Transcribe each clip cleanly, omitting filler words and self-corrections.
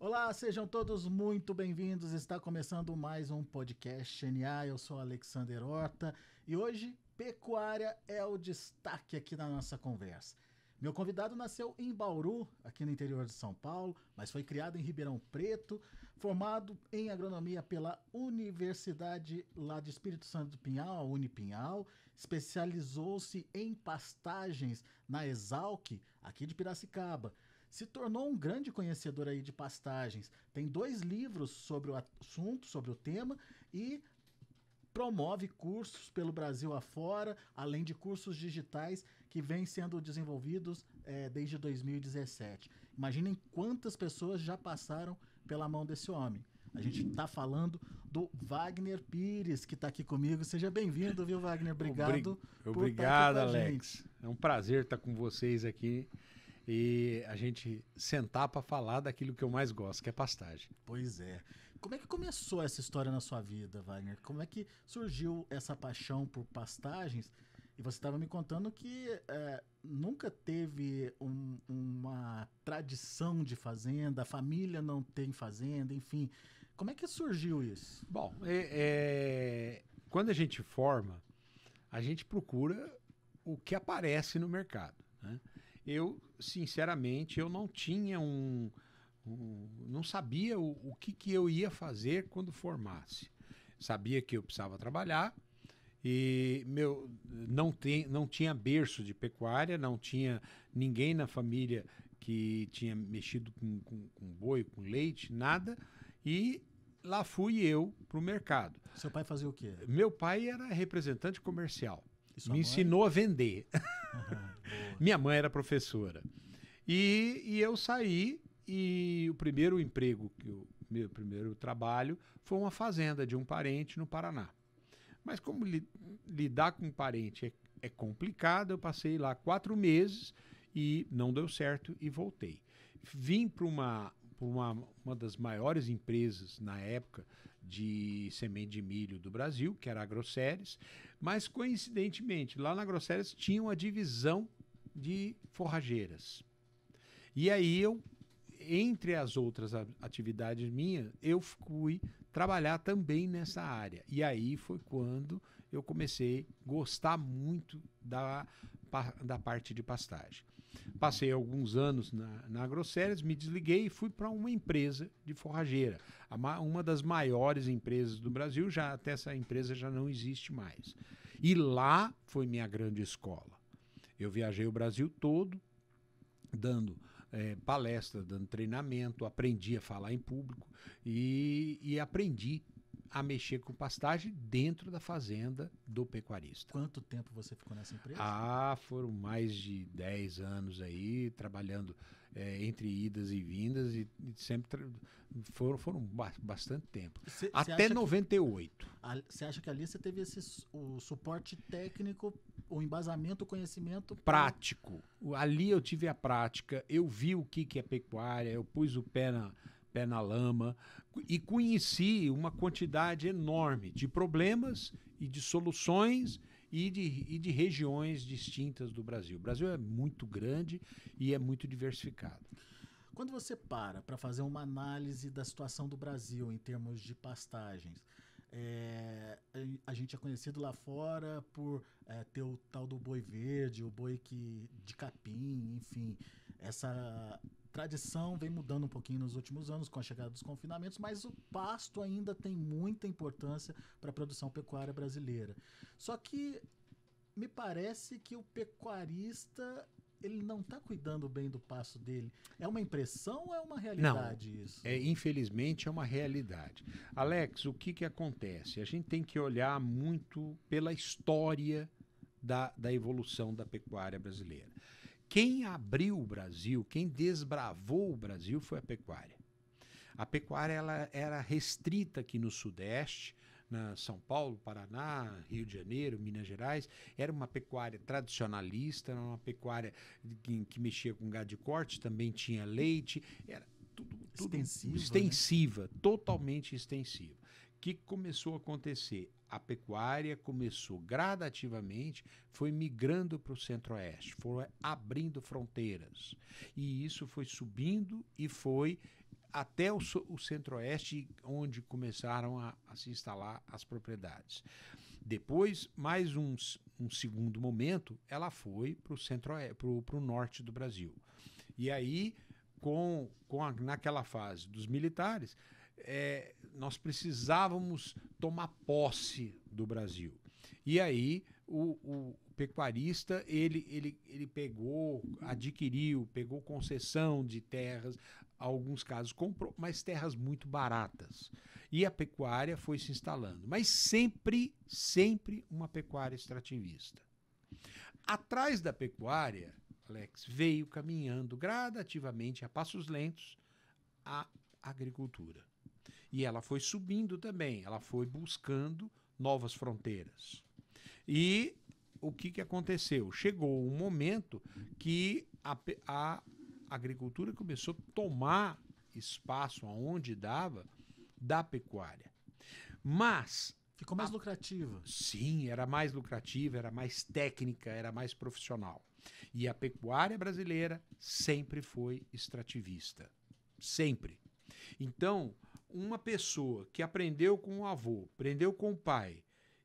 Olá, sejam todos muito bem-vindos. Está começando mais um podcast NA. Eu sou Alexander Horta e hoje pecuária é o destaque aqui na nossa conversa. Meu convidado nasceu em Bauru, aqui no interior de São Paulo, mas foi criado em Ribeirão Preto, formado em agronomia pela Universidade lá de Espírito Santo do Pinhal, a Unipinhal, especializou-se em pastagens na Exalc, aqui de Piracicaba. Se tornou um grande conhecedor aí de pastagens. Tem 2 livros sobre o assunto, sobre o tema, e promove cursos pelo Brasil afora, além de cursos digitais que vêm sendo desenvolvidos desde 2017. Imaginem quantas pessoas já passaram pela mão desse homem. A gente está falando do Wagner Pires, que está aqui comigo. Seja bem-vindo, viu, Wagner? Obrigado por estar aqui com a Alex. gente. É um prazer estar com vocês aqui e a gente sentar para falar daquilo que eu mais gosto, que é pastagem. Pois é. Como é que começou essa história na sua vida, Wagner? Como é que surgiu essa paixão por pastagens? E você estava me contando que nunca teve uma tradição de fazenda, a família não tem fazenda, enfim. Como é que surgiu isso? Bom, quando a gente forma, a gente procura o que aparece no mercado, né? Eu, sinceramente, eu não tinha não sabia o que eu ia fazer quando formasse. Sabia que eu precisava trabalhar e não tinha berço de pecuária, não tinha ninguém na família que tinha mexido com boi, com leite, nada. E lá fui eu para o mercado. Seu pai fazia o quê? Meu pai era representante comercial. Me ensinou a vender. Minha mãe era professora. E eu saí e o primeiro emprego, meu primeiro trabalho, foi uma fazenda de um parente no Paraná. Mas como lidar com um parente é complicado, eu passei lá 4 meses e não deu certo e voltei. Vim para uma das maiores empresas na época de semente de milho do Brasil, que era a Agroceres, mas coincidentemente lá na Agroceres tinha uma divisão de forrageiras. E aí entre as outras atividades minhas, eu fui trabalhar também nessa área. E aí foi quando eu comecei a gostar muito da parte de pastagem. Passei alguns anos na Agroceres, me desliguei e fui para uma empresa de forrageira. Uma das maiores empresas do Brasil, até essa empresa já não existe mais. E lá foi minha grande escola. Eu viajei o Brasil todo, dando palestra, dando treinamento, aprendi a falar em público e aprendi a mexer com pastagem dentro da fazenda do pecuarista. Quanto tempo você ficou nessa empresa? Foram mais de 10 anos aí, trabalhando entre idas e vindas e sempre foram bastante tempo. Até 98. Você acha que ali você teve o suporte técnico, o embasamento, o conhecimento? Prático. Ali eu tive a prática, eu vi o que é pecuária, eu pus o pé na lama e conheci uma quantidade enorme de problemas e de soluções e de regiões distintas do Brasil. O Brasil é muito grande e é muito diversificado. Quando você para fazer uma análise da situação do Brasil em termos de pastagens, a gente é conhecido lá fora por ter o tal do boi verde, o boi de capim, enfim, essa tradição vem mudando um pouquinho nos últimos anos com a chegada dos confinamentos, mas o pasto ainda tem muita importância para a produção pecuária brasileira. Só que me parece que o pecuarista ele não está cuidando bem do pasto dele. É uma impressão ou é uma realidade isso? Infelizmente é uma realidade. Alex, o que acontece? A gente tem que olhar muito pela história da evolução da pecuária brasileira. Quem abriu o Brasil, quem desbravou o Brasil foi a pecuária. A pecuária ela era restrita aqui no Sudeste, na São Paulo, Paraná, Rio de Janeiro, Minas Gerais. Era uma pecuária tradicionalista, era uma pecuária que mexia com gado de corte, também tinha leite, era tudo extensiva, né? Totalmente extensiva. O que começou a acontecer? A pecuária começou gradativamente, foi migrando para o centro-oeste, foi abrindo fronteiras. E isso foi subindo e foi até o centro-oeste, onde começaram a se instalar as propriedades. Depois, mais um segundo momento, ela foi para o norte do Brasil. E aí, naquela fase dos militares, nós precisávamos tomar posse do Brasil. E aí, o pecuarista, ele pegou concessão de terras, alguns casos comprou, mas terras muito baratas. E a pecuária foi se instalando. Mas sempre uma pecuária extrativista. Atrás da pecuária, Alex, veio caminhando gradativamente, a passos lentos, a agricultura. E ela foi subindo também, ela foi buscando novas fronteiras. E o que aconteceu? Chegou um momento que a agricultura começou a tomar espaço aonde dava da pecuária. Mas ficou mais lucrativa. Sim, era mais lucrativa, era mais técnica, era mais profissional. E a pecuária brasileira sempre foi extrativista. Sempre. Então, uma pessoa que aprendeu com o avô, aprendeu com o pai,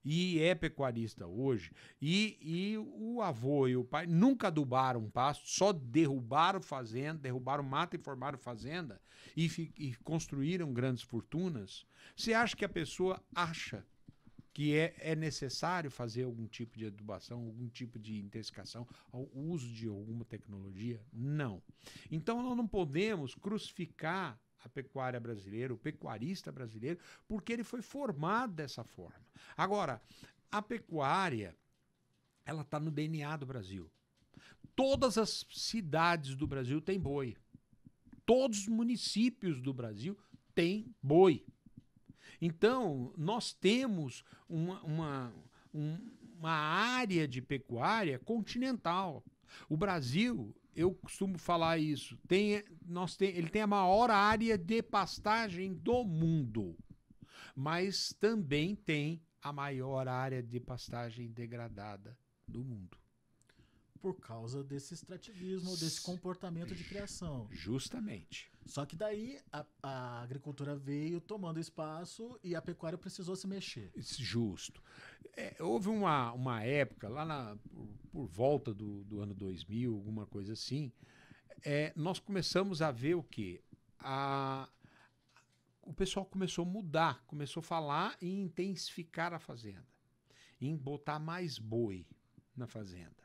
e é pecuarista hoje, e o avô e o pai nunca adubaram um pasto, só derrubaram fazenda, derrubaram mata e formaram fazenda, e construíram grandes fortunas. Você acha que a pessoa acha que é necessário fazer algum tipo de adubação, algum tipo de intensificação, o uso de alguma tecnologia? Não. Então, nós não podemos crucificar a pecuária brasileira, o pecuarista brasileiro, porque ele foi formado dessa forma. Agora, a pecuária, ela está no DNA do Brasil. Todas as cidades do Brasil têm boi. Todos os municípios do Brasil têm boi. Então, nós temos uma área de pecuária continental. O Brasil, eu costumo falar isso, ele tem a maior área de pastagem do mundo, mas também tem a maior área de pastagem degradada do mundo. Por causa desse extrativismo, desse comportamento de criação. Justamente. Só que daí a agricultura veio tomando espaço e a pecuária precisou se mexer. Justo. Houve uma época, lá por volta do ano 2000, alguma coisa assim, nós começamos a ver o quê? O pessoal começou a mudar, começou a falar em intensificar a fazenda, em botar mais boi na fazenda.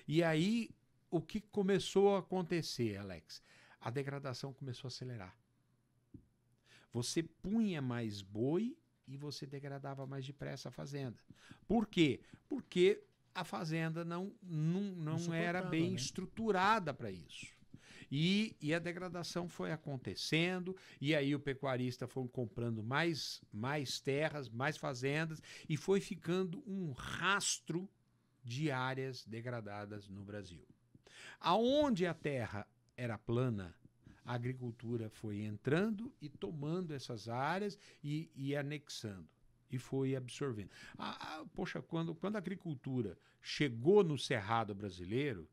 E aí, o que começou a acontecer, Alex? A degradação começou a acelerar. Você punha mais boi e você degradava mais depressa a fazenda. Por quê? Porque a fazenda não era bem estruturada para isso. E a degradação foi acontecendo, e aí o pecuarista foi comprando mais terras, mais fazendas, e foi ficando um rastro de áreas degradadas no Brasil. Aonde a terra era plana, a agricultura foi entrando e tomando essas áreas e anexando, e foi absorvendo. Poxa, quando a agricultura chegou no Cerrado brasileiro,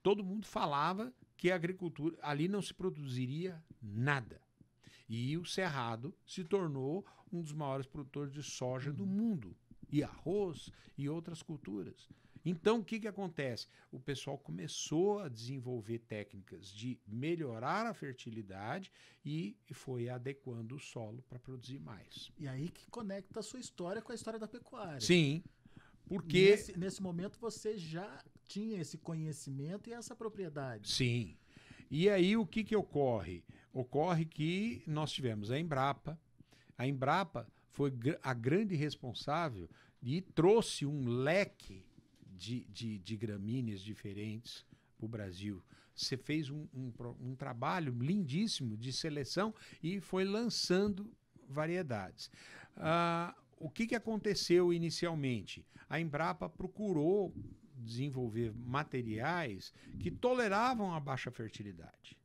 todo mundo falava que a agricultura, ali não se produziria nada. E o Cerrado se tornou um dos maiores produtores de soja do mundo, e arroz e outras culturas. Então, o que acontece? O pessoal começou a desenvolver técnicas de melhorar a fertilidade e foi adequando o solo para produzir mais. E aí que conecta a sua história com a história da pecuária. Sim, porque... Nesse momento você já tinha esse conhecimento e essa propriedade. Sim. E aí o que ocorre? Ocorre que nós tivemos a Embrapa. A Embrapa foi a grande responsável e trouxe um leque de gramíneas diferentes para o Brasil. Você fez um trabalho lindíssimo de seleção e foi lançando variedades. O que aconteceu inicialmente? A Embrapa procurou desenvolver materiais que toleravam a baixa fertilidade.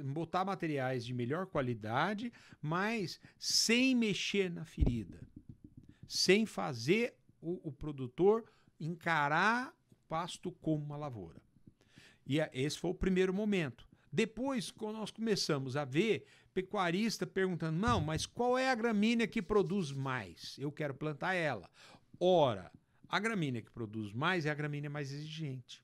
Botar materiais de melhor qualidade, mas sem mexer na ferida. Sem fazer o produtor encarar o pasto como uma lavoura. E esse foi o primeiro momento. Depois, quando nós começamos a ver pecuarista perguntando, não, mas qual é a gramínea que produz mais? Eu quero plantar ela. Ora, a gramínea que produz mais é a gramínea mais exigente.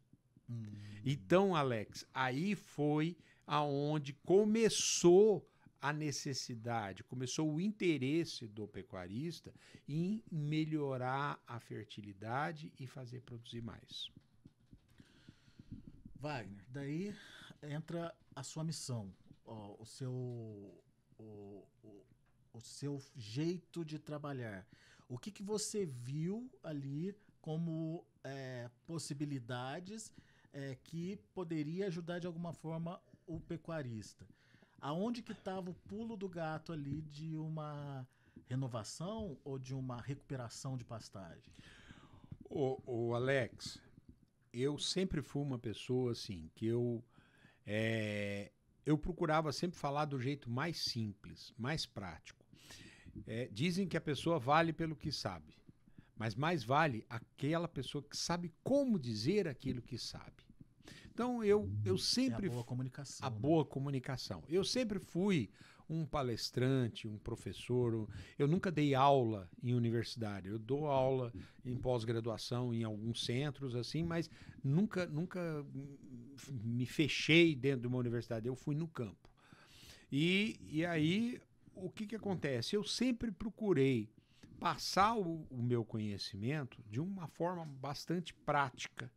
Então, Alex, aí foi aonde começou a necessidade, começou o interesse do pecuarista em melhorar a fertilidade e fazer produzir mais. Wagner, daí entra a sua missão, ó, o seu jeito de trabalhar. O que você viu ali como possibilidades que poderia ajudar de alguma forma o pecuarista? Aonde que estava o pulo do gato ali de uma renovação ou de uma recuperação de pastagem? O Alex, eu sempre fui uma pessoa assim, que eu procurava sempre falar do jeito mais simples, mais prático. Dizem que a pessoa vale pelo que sabe, mas mais vale aquela pessoa que sabe como dizer aquilo que sabe. Então, eu sempre... a boa comunicação. A boa comunicação. Eu sempre fui um palestrante, um professor. Eu nunca dei aula em universidade. Eu dou aula em pós-graduação em alguns centros, assim, mas nunca me fechei dentro de uma universidade. Eu fui no campo. E aí, o que acontece? Eu sempre procurei passar o meu conhecimento de uma forma bastante prática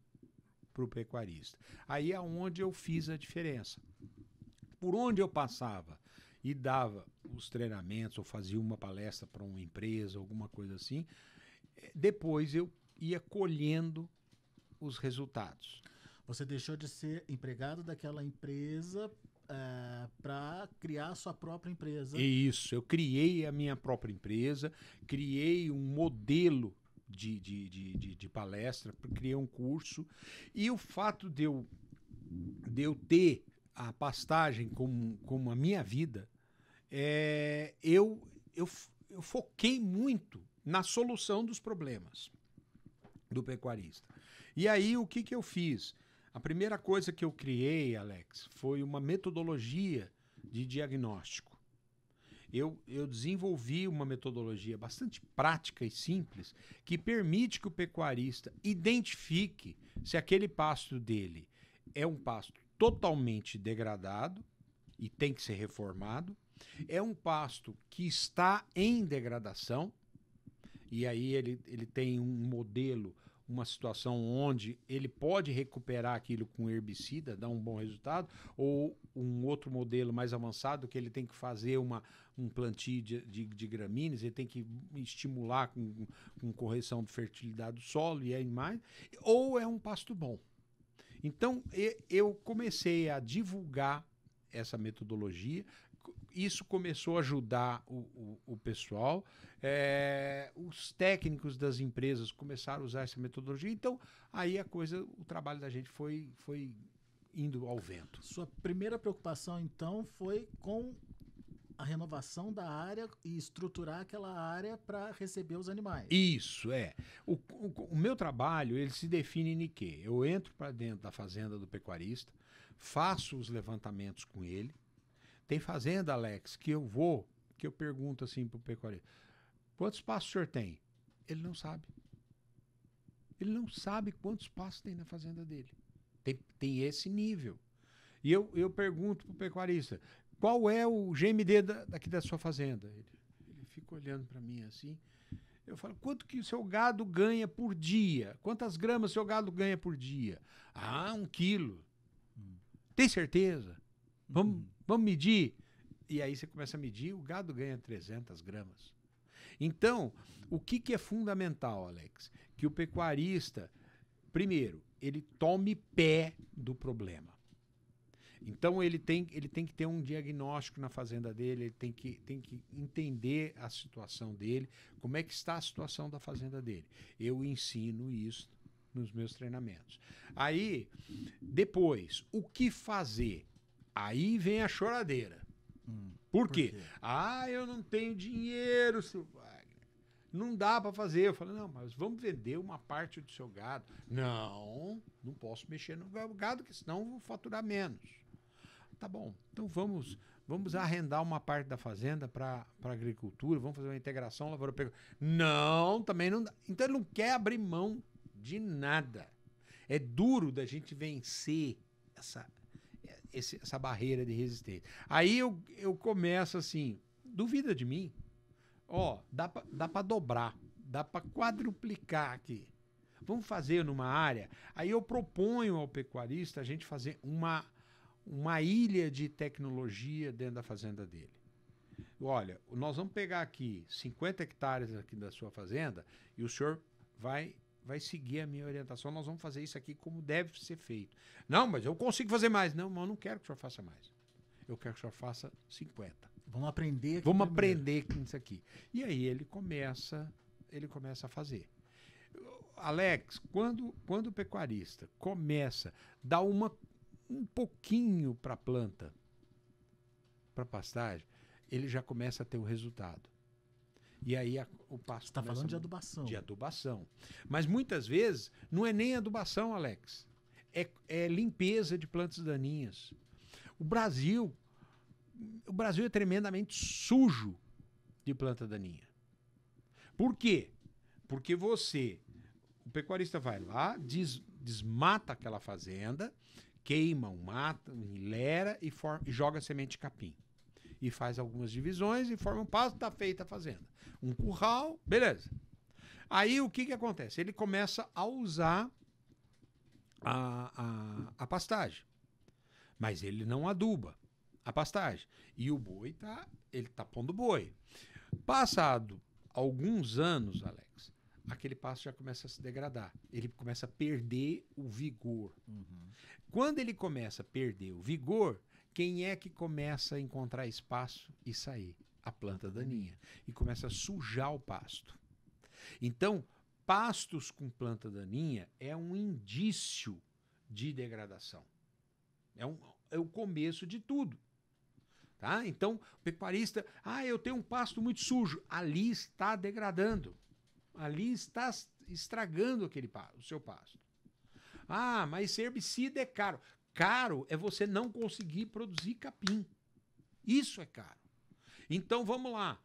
para o pecuarista. Aí é onde eu fiz a diferença. Por onde eu passava e dava os treinamentos ou fazia uma palestra para uma empresa, alguma coisa assim, depois eu ia colhendo os resultados. Você deixou de ser empregado daquela empresa para criar a sua própria empresa. Isso, eu criei a minha própria empresa, criei um modelo de palestra, criei um curso, e o fato de eu ter a pastagem como a minha vida, eu foquei muito na solução dos problemas do pecuarista. E aí o que eu fiz? A primeira coisa que eu criei, Alex, foi uma metodologia de diagnóstico. Eu desenvolvi uma metodologia bastante prática e simples que permite que o pecuarista identifique se aquele pasto dele é um pasto totalmente degradado e tem que ser reformado, é um pasto que está em degradação, e aí ele tem um modelo, uma situação onde ele pode recuperar aquilo com herbicida, dar um bom resultado, ou um outro modelo mais avançado que ele tem que fazer um plantio de gramíneas, ele tem que estimular com correção de fertilidade do solo e aí mais, ou é um pasto bom. Então, eu comecei a divulgar essa metodologia, isso começou a ajudar o pessoal, os técnicos das empresas começaram a usar essa metodologia, então aí o trabalho da gente foi indo ao vento. Sua primeira preocupação, então, foi com a renovação da área e estruturar aquela área para receber os animais. Isso, o meu trabalho, ele se define em quê? Eu entro para dentro da fazenda do pecuarista, faço os levantamentos com ele. Tem fazenda, Alex, que eu pergunto assim pro pecuarista, quantos pastos o senhor tem? Ele não sabe. Ele não sabe quantos pastos tem na fazenda dele. Tem esse nível. E eu pergunto pro pecuarista, qual é o GMD daqui da sua fazenda? Ele fica olhando para mim assim. Eu falo, quanto que o seu gado ganha por dia? Quantas gramas o seu gado ganha por dia? 1 quilo. Tem certeza? Vamos medir? E aí você começa a medir, o gado ganha 300 gramas. Então, o que é fundamental, Alex? Que o pecuarista, primeiro, ele tome pé do problema. Então, ele tem que ter um diagnóstico na fazenda dele, ele tem que entender a situação dele, como é que está a situação da fazenda dele. Eu ensino isso nos meus treinamentos. Aí, depois, o que fazer? Aí vem a choradeira. Por quê? Eu não tenho dinheiro, seu Wagner. Não dá para fazer. Eu falo, não, mas vamos vender uma parte do seu gado. Não posso mexer no gado, porque senão eu vou faturar menos. Tá bom, então vamos arrendar uma parte da fazenda para agricultura, vamos fazer uma integração lavoura-pecuária. Não, também não dá. Então ele não quer abrir mão de nada. É duro da gente vencer essa barreira de resistência. Aí eu começo assim, duvida de mim? Ó, dá para dobrar, dá para quadruplicar aqui. Vamos fazer numa área. Aí eu proponho ao pecuarista a gente fazer uma ilha de tecnologia dentro da fazenda dele. Olha, nós vamos pegar aqui 50 hectares aqui da sua fazenda e o senhor vai seguir a minha orientação. Nós vamos fazer isso aqui como deve ser feito. Não, mas eu consigo fazer mais. Não, mas eu não quero que o senhor faça mais. Eu quero que o senhor faça 50. Vamos aprender aqui. Vamos aprender com isso aqui. E aí ele começa a fazer. Alex, quando o pecuarista começa a dar um pouquinho para a planta, para a pastagem, ele já começa a ter o resultado. E aí o pasto está falando de adubação. De adubação. Mas muitas vezes não é nem adubação, Alex. É limpeza de plantas daninhas. O Brasil é tremendamente sujo de planta daninha. Por quê? Porque o pecuarista vai lá, desmata aquela fazenda, queima um mato, enlera e joga semente de capim. E faz algumas divisões e forma um pasto, está feita a fazenda. Um curral, beleza. Aí o que acontece? Ele começa a usar a pastagem. Mas ele não aduba a pastagem. E o boi ele tá pondo boi. Passado alguns anos, Alex, aquele pasto já começa a se degradar. Ele começa a perder o vigor. Uhum. Quando ele começa a perder o vigor, quem é que começa a encontrar espaço e sair? A planta daninha. E começa a sujar o pasto. Então, pastos com planta daninha é um indício de degradação. É o começo de tudo. Tá? Então, o pecuarista, eu tenho um pasto muito sujo. Ali está degradando. Ali está estragando o seu pasto. Mas esse herbicida é caro. Caro é você não conseguir produzir capim. Isso é caro. Então, vamos lá.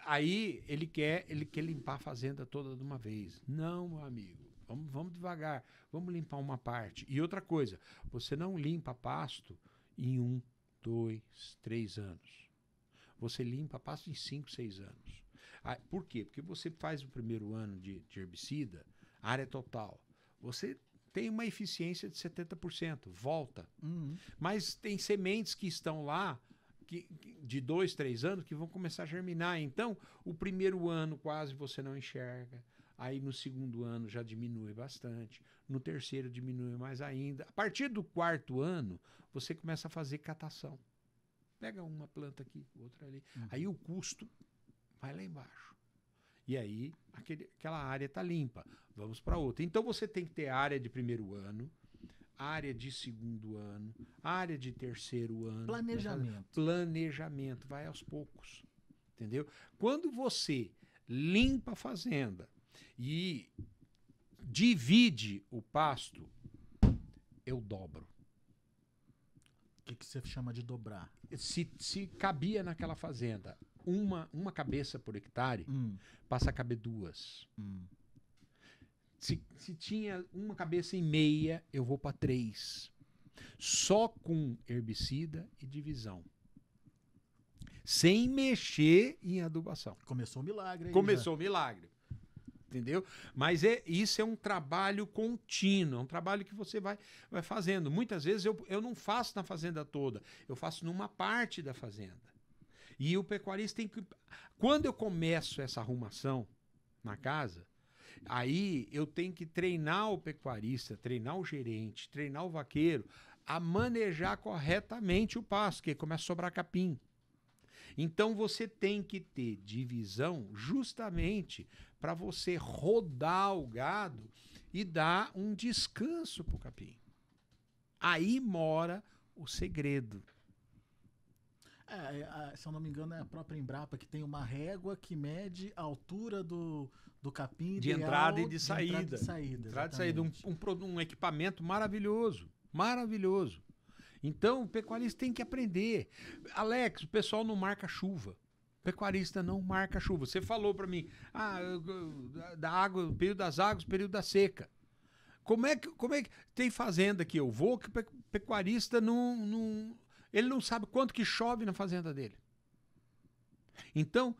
Aí, ele quer limpar a fazenda toda de uma vez. Não, meu amigo. Vamos devagar. Vamos limpar uma parte. E outra coisa, você não limpa pasto em 1, 2, 3 anos. Você limpa pasto em 5, 6 anos. Por quê? Porque você faz o primeiro ano de herbicida, área total. Você tem uma eficiência de 70%, volta. Uhum. Mas tem sementes que estão lá de 2, 3 anos que vão começar a germinar. Então, o primeiro ano quase você não enxerga. Aí no segundo ano já diminui bastante. No terceiro diminui mais ainda. A partir do 4º ano, você começa a fazer catação. Pega uma planta aqui, outra ali. Uhum. Aí o custo vai lá embaixo. E aí aquela área está limpa. Vamos para outra. Então você tem que ter área de primeiro ano, área de segundo ano, área de terceiro ano. Planejamento. Planejamento. Vai aos poucos. Entendeu? Quando você limpa a fazenda e divide o pasto, eu dobro. O que você chama de dobrar? Se cabia naquela fazenda uma cabeça por hectare, passa a caber 2. Se tinha uma cabeça e meia, eu vou para 3. Só com herbicida e divisão. Sem mexer em adubação. Começou o milagre aí. Começou o milagre. Entendeu? Mas isso é um trabalho contínuo, é um trabalho que você vai fazendo. Muitas vezes eu não faço na fazenda toda, eu faço numa parte da fazenda. E o pecuarista tem que... Quando eu começo essa arrumação na casa, aí eu tenho que treinar o pecuarista, treinar o gerente, treinar o vaqueiro a manejar corretamente o pasto, que começa a sobrar capim. Então você tem que ter divisão justamente para você rodar o gado e dar um descanso para o capim. Aí mora o segredo. Se eu não me engano, é a própria Embrapa que tem uma régua que mede a altura do capim de entrada e de saída. Entrada e saída. Um equipamento maravilhoso. Maravilhoso. Então, o pecuarista tem que aprender. Alex, o pessoal não marca chuva. O pecuarista não marca chuva. Você falou para mim, da água, período das águas, período da seca. Como é que tem fazenda que eu vou que o pecuarista ele não sabe quanto que chove na fazenda dele. Então,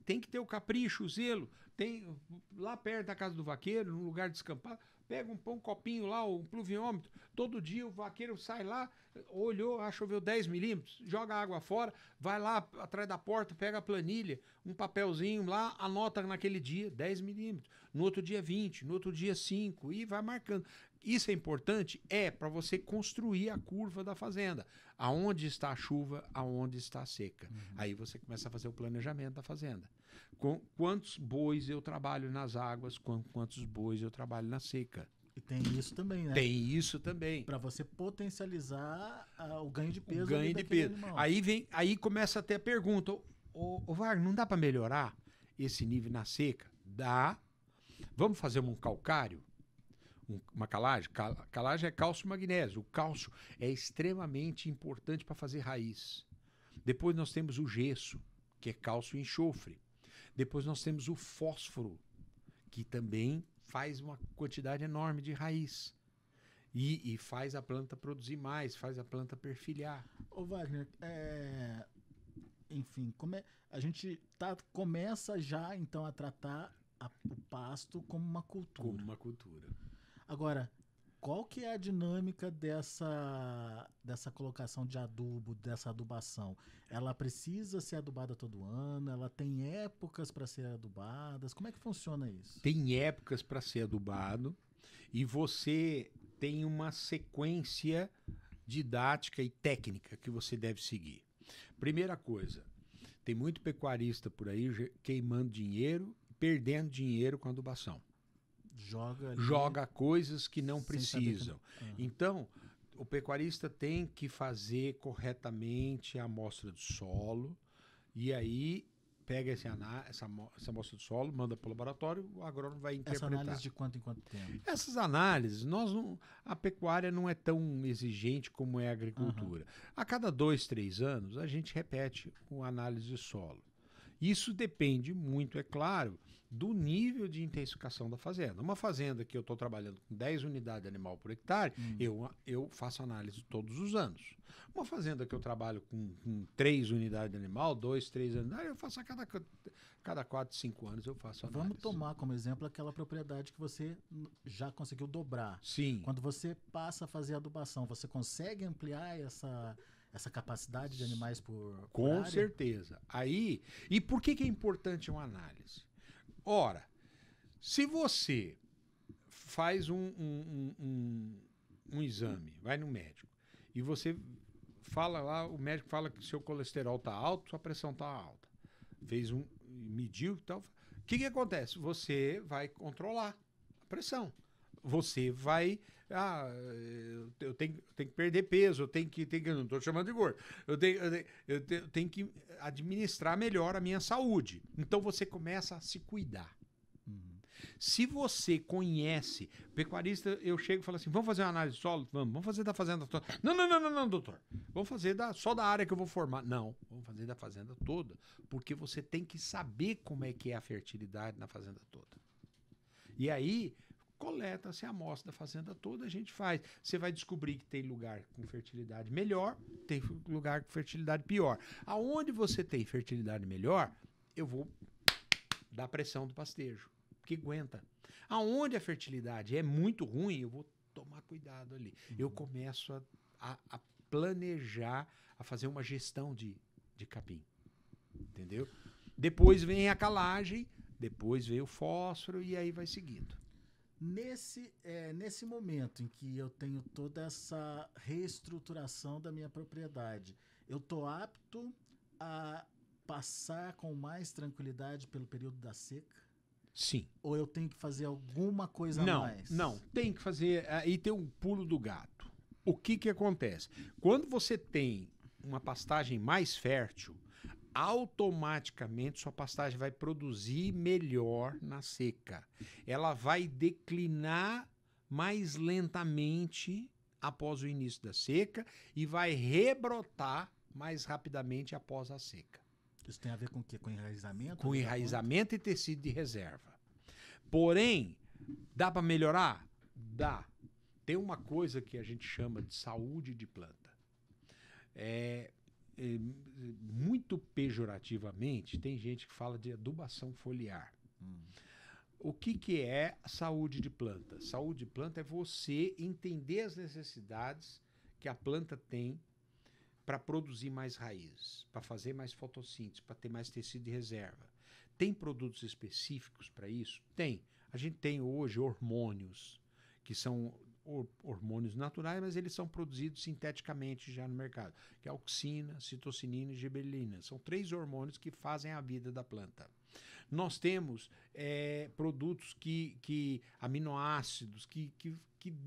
tem que ter o capricho, o zelo. Tem lá perto da casa do vaqueiro, num lugar descampado, pega um copinho lá, um pluviômetro. Todo dia o vaqueiro sai lá, olhou, choveu 10 milímetros, joga a água fora, vai lá atrás da porta, pega a planilha, um papelzinho lá, anota naquele dia 10 milímetros, no outro dia 20, no outro dia 5 e vai marcando. Isso é importante? Para você construir a curva da fazenda. Aonde está a chuva, aonde está a seca. Aí você começa a fazer o planejamento da fazenda. Com quantos bois eu trabalho nas águas, quantos bois eu trabalho na seca. E tem isso também, né? Tem isso também. Para você potencializar o ganho de peso. O ganho de peso. Animal. Aí começa a ter a pergunta, ô Wagner, não dá para melhorar esse nível na seca? Dá. Vamos fazer um calcário? Uma calagem? Calagem é cálcio e magnésio. O cálcio é extremamente importante para fazer raiz. Depois nós temos o gesso, que é cálcio e enxofre. Depois nós temos o fósforo, que também faz uma quantidade enorme de raiz. E faz a planta produzir mais, faz a planta perfilhar. Ô Wagner, enfim, a gente começa já então a tratar o pasto como uma cultura. Como uma cultura. Agora, qual que é a dinâmica dessa colocação de adubo, dessa adubação? Ela precisa ser adubada todo ano? Ela tem épocas para ser adubadas? Como é que funciona isso? Tem épocas para ser adubado e você tem uma sequência didática e técnica que você deve seguir. Primeira coisa, tem muito pecuarista por aí queimando dinheiro, perdendo dinheiro com adubação. Joga coisas que não precisam. Então, o pecuarista tem que fazer corretamente a amostra do solo e aí pega essa amostra do solo, manda para o laboratório, o agrônomo vai interpretar. Essa análise de quanto em quanto tempo? Essas análises, a pecuária não é tão exigente como é a agricultura. A cada 2, 3 anos, a gente repete a análise de solo. Isso depende muito, é claro, do nível de intensificação da fazenda. Uma fazenda que eu estou trabalhando com 10 unidades de animal por hectare, eu faço análise todos os anos. Uma fazenda que eu trabalho com 3 unidades de animal, 2, 3 unidades, eu faço a cada 4, 5 anos eu faço análise. Vamos tomar como exemplo aquela propriedade que você já conseguiu dobrar. Sim. Quando você passa a fazer adubação, você consegue ampliar essa capacidade de animais por Com área? certeza. Aí, e por que é importante uma análise? Ora, se você faz um exame, vai no médico, e você fala lá, o médico fala que seu colesterol está alto, sua pressão está alta. Mediu e tal. O que acontece? Você vai controlar a pressão. Você vai... eu tenho que perder peso, eu não estou chamando de gordo, eu tenho que administrar melhor a minha saúde. Então você começa a se cuidar. Se você conhece, pecuarista, eu chego e falo assim, vamos fazer uma análise de solo? Vamos fazer da fazenda toda. Não, doutor. Vamos fazer só da área que eu vou formar. Não, vamos fazer da fazenda toda, porque você tem que saber como é que é a fertilidade na fazenda toda. E aí... coleta-se a amostra da fazenda toda, a gente faz. Você vai descobrir que tem lugar com fertilidade melhor, tem lugar com fertilidade pior. Aonde você tem fertilidade melhor, eu vou dar pressão do pastejo, que aguenta. Aonde a fertilidade é muito ruim, eu vou tomar cuidado ali. Eu começo a planejar, a fazer uma gestão de capim. Entendeu? Depois vem a calagem, depois vem o fósforo e aí vai seguindo. Nesse momento em que eu tenho toda essa reestruturação da minha propriedade, eu estou apto a passar com mais tranquilidade pelo período da seca? Sim. Ou eu tenho que fazer alguma coisa a mais? Não, tem que fazer. Aí tem um pulo do gato. O que acontece? Quando você tem uma pastagem mais fértil, automaticamente sua pastagem vai produzir melhor na seca. Ela vai declinar mais lentamente após o início da seca e vai rebrotar mais rapidamente após a seca. Isso tem a ver com o quê? Com enraizamento? Com enraizamento e tecido de reserva. Porém, dá para melhorar? Dá. Tem uma coisa que a gente chama de saúde de planta. Muito pejorativamente, tem gente que fala de adubação foliar. O que é a saúde de planta? Saúde de planta é você entender as necessidades que a planta tem para produzir mais raízes, para fazer mais fotossíntese, para ter mais tecido de reserva. Tem produtos específicos para isso? Tem. A gente tem hoje hormônios, que são hormônios naturais, mas eles são produzidos sinteticamente já no mercado, que é a auxina, citocinina e gibberellina. São 3 hormônios que fazem a vida da planta. Nós temos produtos aminoácidos que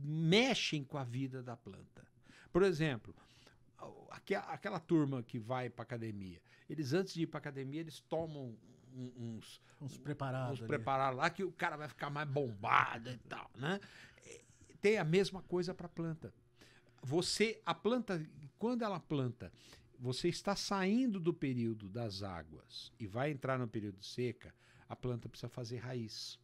mexem com a vida da planta. Por exemplo, aquela turma que vai para academia, eles antes de ir para academia, eles tomam uns preparados lá que o cara vai ficar mais bombado e tal, né? Tem a mesma coisa para a planta. A planta, quando ela planta, você está saindo do período das águas e vai entrar no período de seca, a planta precisa fazer raiz.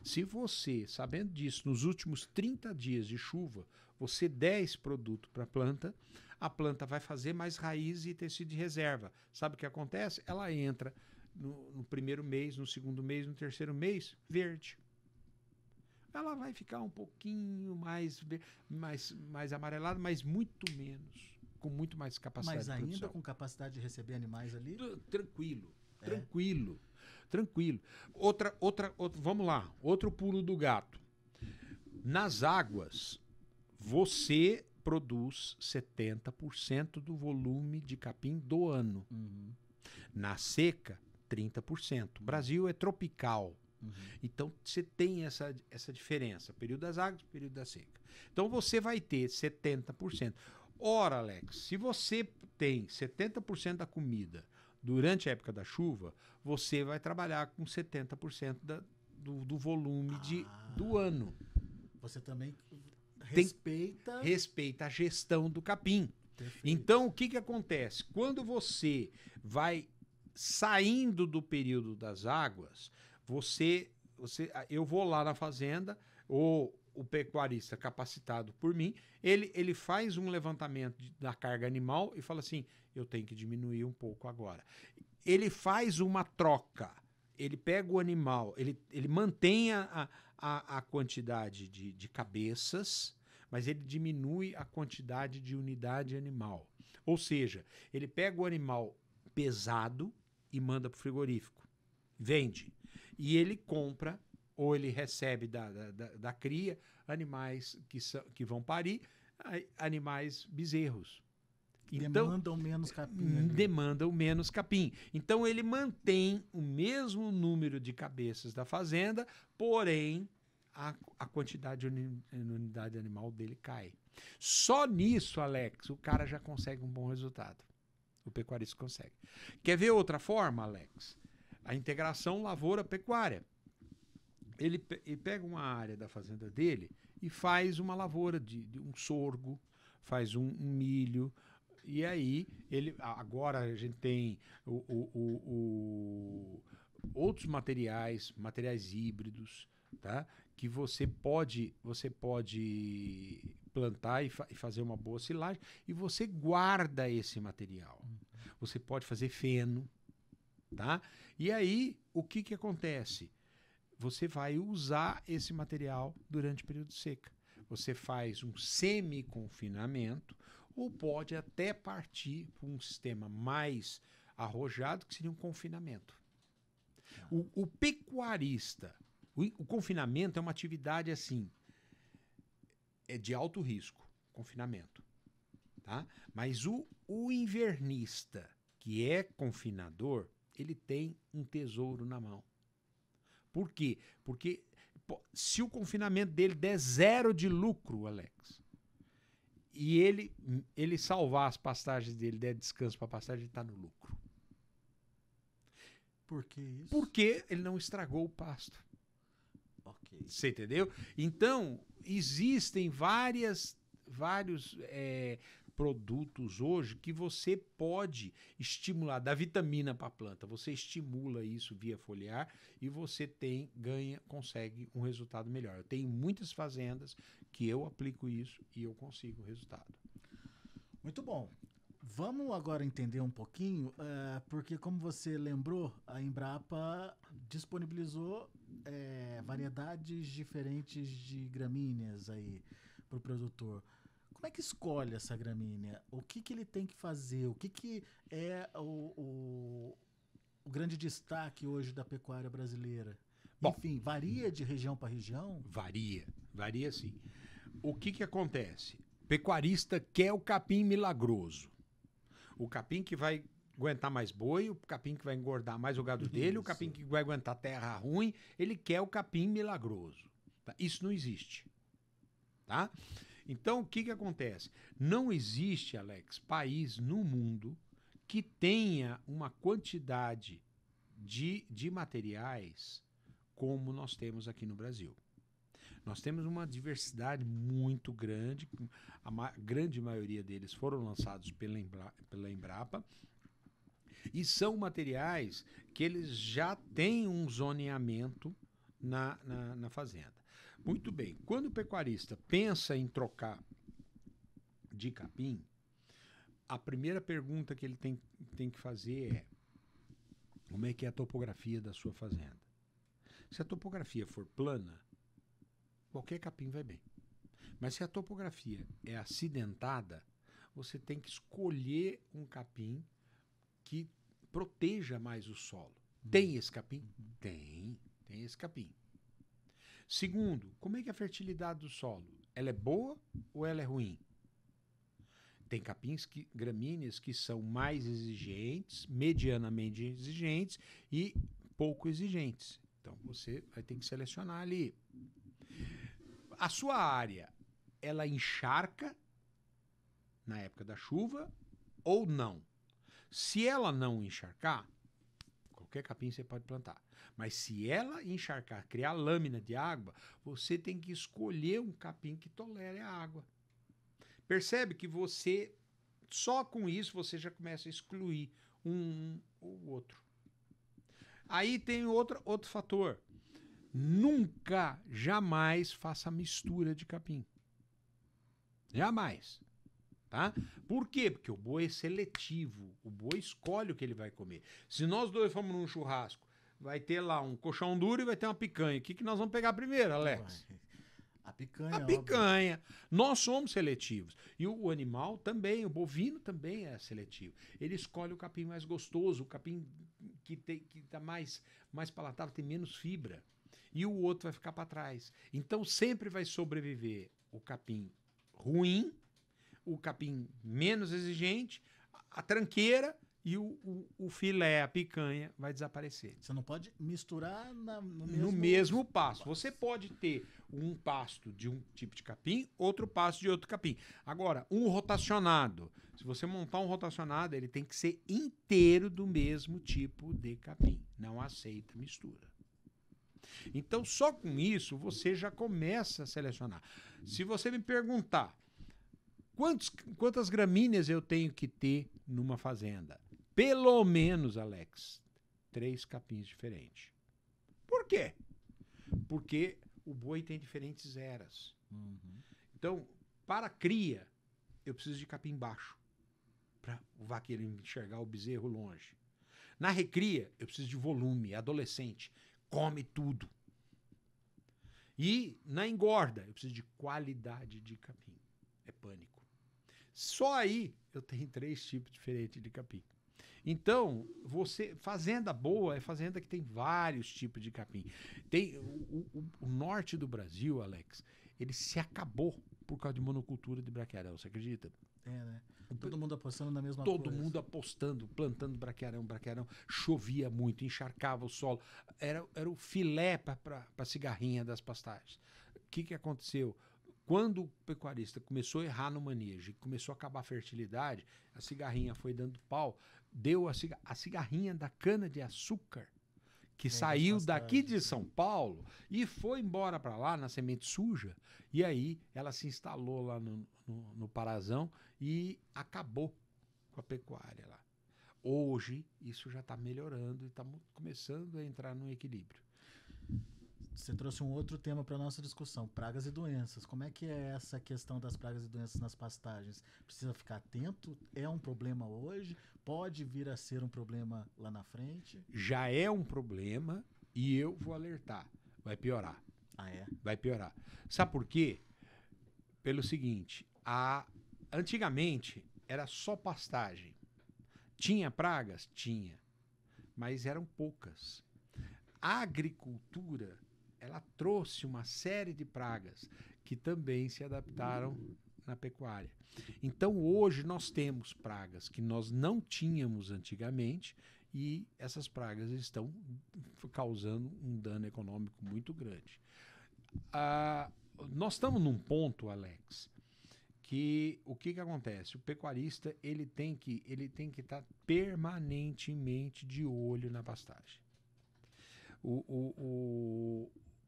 Se você, sabendo disso, nos últimos 30 dias de chuva, você der esse produto para a planta vai fazer mais raiz e tecido de reserva. Sabe o que acontece? Ela entra no primeiro mês, no segundo mês, no terceiro mês, verde. Ela vai ficar um pouquinho mais amarelada, mas muito menos, com muito mais capacidade de produção. Mas ainda com capacidade de receber animais ali? Tranquilo. Vamos lá, outro pulo do gato. Nas águas, você produz 70% do volume de capim do ano. Na seca, 30%. O Brasil é tropical. Então, você tem essa diferença, período das águas, período da seca. Então, você vai ter 70%. Ora, Alex, se você tem 70% da comida durante a época da chuva, você vai trabalhar com 70% do volume do ano. Você também respeita a gestão do capim. Perfeito. Então, o que acontece? Quando você vai saindo do período das águas, eu vou lá na fazenda, ou o pecuarista capacitado por mim, ele faz um levantamento da carga animal e fala assim, eu tenho que diminuir um pouco agora. Ele faz uma troca, ele pega o animal, ele mantém a quantidade de cabeças, mas ele diminui a quantidade de unidade animal. Ou seja, ele pega o animal pesado e manda para o frigorífico, vende. E ele compra, ou ele recebe da cria, animais que vão parir, animais bezerros. Demandam menos capim. Demandam menos capim. Então ele mantém o mesmo número de cabeças da fazenda, porém a quantidade de unidade animal dele cai. Só nisso, Alex, o cara já consegue um bom resultado. O pecuarista consegue. Quer ver outra forma, Alex? A integração lavoura-pecuária. Ele pega uma área da fazenda dele e faz uma lavoura de um sorgo, faz um milho, e aí agora a gente tem outros materiais híbridos, tá? Que você pode plantar e fazer uma boa silagem, e você guarda esse material. Você pode fazer feno, tá? E aí, o que acontece? Você vai usar esse material durante o período de seca. Você faz um semi-confinamento, ou pode até partir para um sistema mais arrojado, que seria um confinamento. O pecuarista, o confinamento é uma atividade assim, é de alto risco, confinamento. Tá? Mas o invernista, que é confinador, ele tem um tesouro na mão. Por quê? Porque se o confinamento dele der 0 de lucro, Alex, e ele salvar as pastagens dele, der descanso para a pastagem, ele está no lucro. Por que isso? Porque ele não estragou o pasto. Ok. Você entendeu? Então, existem várias vários produtos hoje que você pode estimular, dá vitamina para a planta, você estimula isso via foliar e você consegue um resultado melhor. Eu tenho muitas fazendas que eu aplico isso e eu consigo o resultado. Muito bom. Vamos agora entender um pouquinho, porque como você lembrou, a Embrapa disponibilizou variedades diferentes de gramíneas aí para o produtor. Como é que escolhe essa gramínea? O que ele tem que fazer? O que é o grande destaque hoje da pecuária brasileira? Bom, enfim, varia de região para região? Varia sim. O que acontece? Pecuarista quer o capim milagroso. O capim que vai aguentar mais boi, o capim que vai engordar mais o gado dele, o capim que vai aguentar terra ruim, ele quer o capim milagroso. Tá? Isso não existe. Tá? Então, o que acontece? Não existe, Alex, país no mundo que tenha uma quantidade de materiais como nós temos aqui no Brasil. Nós temos uma diversidade muito grande, a grande maioria deles foram lançados pela Embrapa, e são materiais que eles já têm um zoneamento na fazenda. Muito bem, quando o pecuarista pensa em trocar de capim, a primeira pergunta que ele tem que fazer é: como é que é a topografia da sua fazenda? Se a topografia for plana, qualquer capim vai bem. Mas se a topografia é acidentada, você tem que escolher um capim que proteja mais o solo. Tem esse capim? Tem esse capim. Segundo, como é que é a fertilidade do solo? Ela é boa ou ela é ruim? Tem capins, gramíneas, que são mais exigentes, medianamente exigentes e pouco exigentes. Então você vai ter que selecionar ali. A sua área, ela encharca na época da chuva ou não? Se ela não encharcar, qualquer capim você pode plantar. Mas se ela encharcar, criar lâmina de água, você tem que escolher um capim que tolere a água. Percebe que você, só com isso, você já começa a excluir um ou outro. Aí tem outro fator. Nunca, jamais faça mistura de capim. Jamais. Tá? Por quê? Porque o boi é seletivo. O boi escolhe o que ele vai comer. Se nós dois formos num churrasco, vai ter lá um colchão duro e vai ter uma picanha. O que nós vamos pegar primeiro, Alex? A picanha. A picanha. Nós somos seletivos. E o animal também, o bovino também é seletivo. Ele escolhe o capim mais gostoso, o capim que está mais palatável, tem menos fibra. E o outro vai ficar para trás. Então sempre vai sobreviver o capim ruim, o capim menos exigente, a tranqueira e o filé, a picanha, vai desaparecer. Você não pode misturar no mesmo pasto. Você pode ter um pasto de um tipo de capim, outro pasto de outro capim. Agora, um rotacionado. Se você montar um rotacionado, ele tem que ser inteiro do mesmo tipo de capim. Não aceita mistura. Então, só com isso, você já começa a selecionar. Se você me perguntar quantas gramíneas eu tenho que ter numa fazenda? Pelo menos, Alex, 3 capins diferentes. Por quê? Porque o boi tem diferentes eras. Então, para a cria, eu preciso de capim baixo, para o vaqueiro enxergar o bezerro longe. Na recria, eu preciso de volume, adolescente, come tudo. E na engorda, eu preciso de qualidade de capim. É pânico. Só aí eu tenho 3 tipos diferentes de capim. Então, fazenda boa é fazenda que tem vários tipos de capim. Tem o norte do Brasil, Alex, ele se acabou por causa de monocultura de braquiarão, você acredita? Né? Todo mundo apostando na mesma coisa. Todo mundo apostando, plantando braquiarão. Chovia muito, encharcava o solo. Era o filé para a cigarrinha das pastagens. O que aconteceu? Quando o pecuarista começou a errar no manejo e começou a acabar a fertilidade, a cigarrinha foi dando pau, deu a cigarrinha da cana-de-açúcar, que saiu daqui de São Paulo e foi embora para lá na semente suja. E aí ela se instalou lá no Parazão e acabou com a pecuária lá. Hoje isso já está melhorando e está começando a entrar no equilíbrio. Você trouxe um outro tema para nossa discussão, pragas e doenças. Como é que é essa questão das pragas e doenças nas pastagens? Precisa ficar atento? É um problema hoje? Pode vir a ser um problema lá na frente? Já é um problema e eu vou alertar. Vai piorar. Ah, é? Vai piorar. Sabe por quê? Pelo seguinte, antigamente era só pastagem. Tinha pragas? Tinha. Mas eram poucas. A agricultura, ela trouxe uma série de pragas que também se adaptaram na pecuária. Então, hoje nós temos pragas que nós não tínhamos antigamente e essas pragas estão causando um dano econômico muito grande. Nós estamos num ponto, Alex, que o que acontece? O pecuarista ele tem que estar permanentemente de olho na pastagem.